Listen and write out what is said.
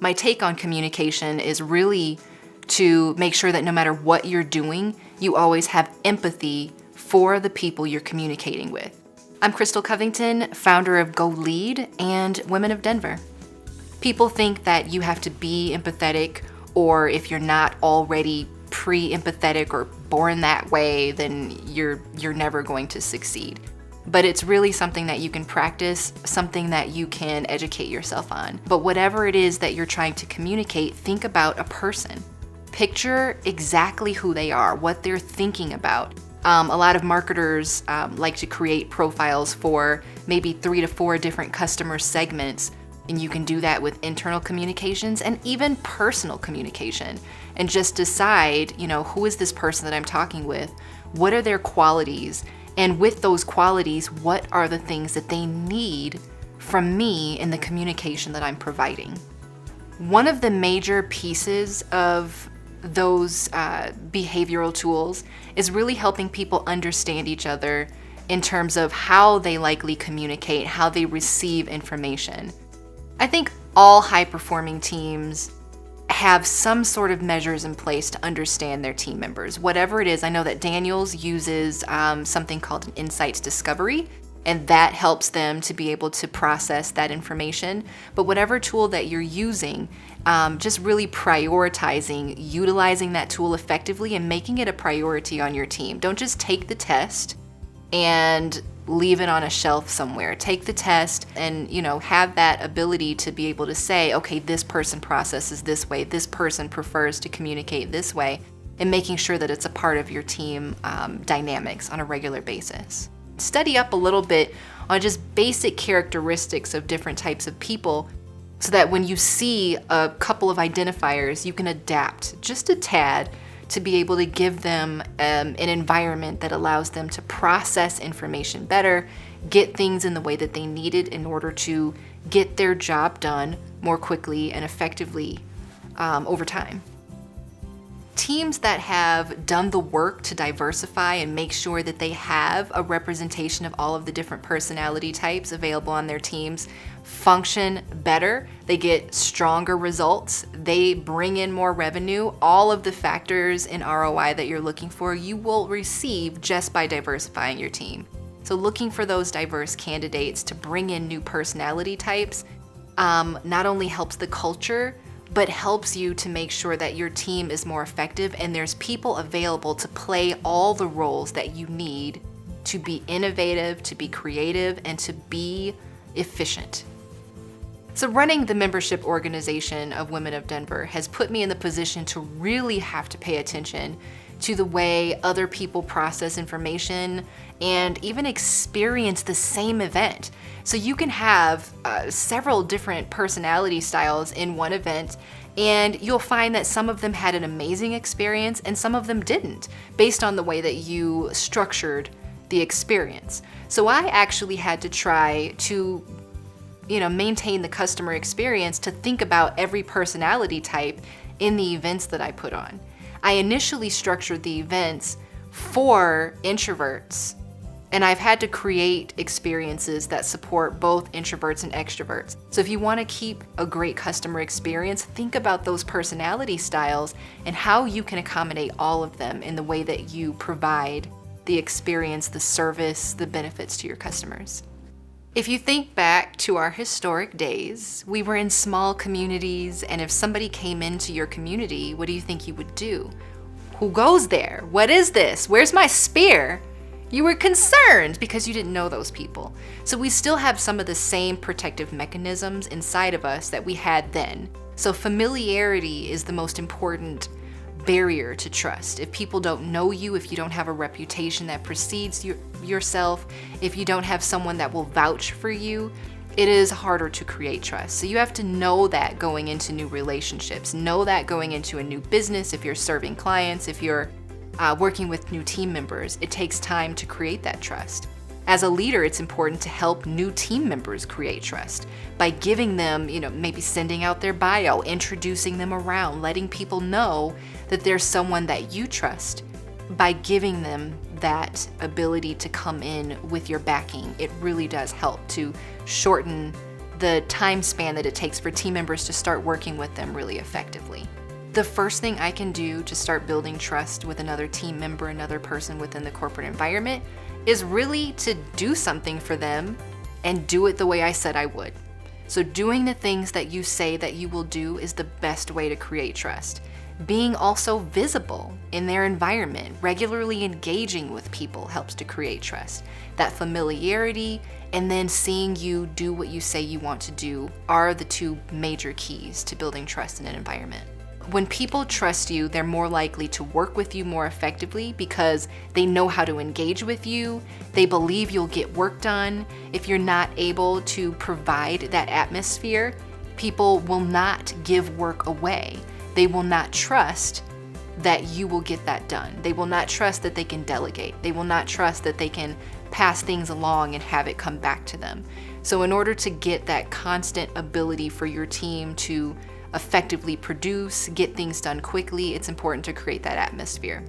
My take on communication is really to make sure that no matter what you're doing, you always have empathy for the people you're communicating with. I'm Krystal Covington, founder of Go Lead and Women of Denver. People think that you have to be empathetic, or if you're not already pre-empathetic or born that way, then you're never going to succeed. But it's really something that you can practice, something that you can educate yourself on. But whatever it is that you're trying to communicate, think about a person. Picture exactly who they are, what they're thinking about. A lot of marketers like to create profiles for maybe 3 to 4 different customer segments, and you can do that with internal communications and even personal communication, and just decide, who is this person that I'm talking with? What are their qualities? And with those qualities, what are the things that they need from me in the communication that I'm providing? One of the major pieces of those behavioral tools is really helping people understand each other in terms of how they likely communicate, how they receive information. I think all high-performing teams have some sort of measures in place to understand their team members. Whatever it is, I know that Daniels uses something called an insights discovery, and that helps them to be able to process that information. But whatever tool that you're using, just really prioritizing, utilizing that tool effectively and making it a priority on your team. Don't just take the test and leave it on a shelf somewhere. Take the test and, have that ability to be able to say, okay, this person processes this way, this person prefers to communicate this way, and making sure that it's a part of your team dynamics on a regular basis. Study up a little bit on just basic characteristics of different types of people so that when you see a couple of identifiers, you can adapt just a tad to be able to give them an environment that allows them to process information better, get things in the way that they need it in order to get their job done more quickly and effectively over time. Teams that have done the work to diversify and make sure that they have a representation of all of the different personality types available on their teams function better. They get stronger results. They bring in more revenue. All of the factors in ROI that you're looking for, you will receive just by diversifying your team. So looking for those diverse candidates to bring in new personality types not only helps the culture, but helps you to make sure that your team is more effective and there's people available to play all the roles that you need to be innovative, to be creative, and to be efficient. So running the membership organization of Women of Denver has put me in the position to really have to pay attention to the way other people process information and even experience the same event. So you can have several different personality styles in one event, and you'll find that some of them had an amazing experience and some of them didn't, based on the way that you structured the experience. So I actually had to try to maintain the customer experience to think about every personality type in the events that I put on. I initially structured the events for introverts, and I've had to create experiences that support both introverts and extroverts. So if you want to keep a great customer experience, think about those personality styles and how you can accommodate all of them in the way that you provide the experience, the service, the benefits to your customers. If you think back to our historic days, we were in small communities, and if somebody came into your community, what do you think you would do? Who goes there? What is this? Where's my spear? You were concerned because you didn't know those people. So we still have some of the same protective mechanisms inside of us that we had then. So familiarity is the most important barrier to trust. If people don't know you, if you don't have a reputation that precedes yourself, if you don't have someone that will vouch for you, it is harder to create trust. So you have to know that going into new relationships, know that going into a new business, if you're serving clients, if you're working with new team members, it takes time to create that trust. As a leader, it's important to help new team members create trust by giving them, maybe sending out their bio, introducing them around, letting people know that there's someone that you trust. By giving them that ability to come in with your backing, it really does help to shorten the time span that it takes for team members to start working with them really effectively. The first thing I can do to start building trust with another team member, another person within the corporate environment, is really to do something for them and do it the way I said I would. So doing the things that you say that you will do is the best way to create trust. Being also visible in their environment, regularly engaging with people helps to create trust. That familiarity and then seeing you do what you say you want to do are the two major keys to building trust in an environment. When people trust you, they're more likely to work with you more effectively because they know how to engage with you. They believe you'll get work done. If you're not able to provide that atmosphere, people will not give work away. They will not trust that you will get that done. They will not trust that they can delegate. They will not trust that they can pass things along and have it come back to them. So in order to get that constant ability for your team to effectively produce, get things done quickly, it's important to create that atmosphere.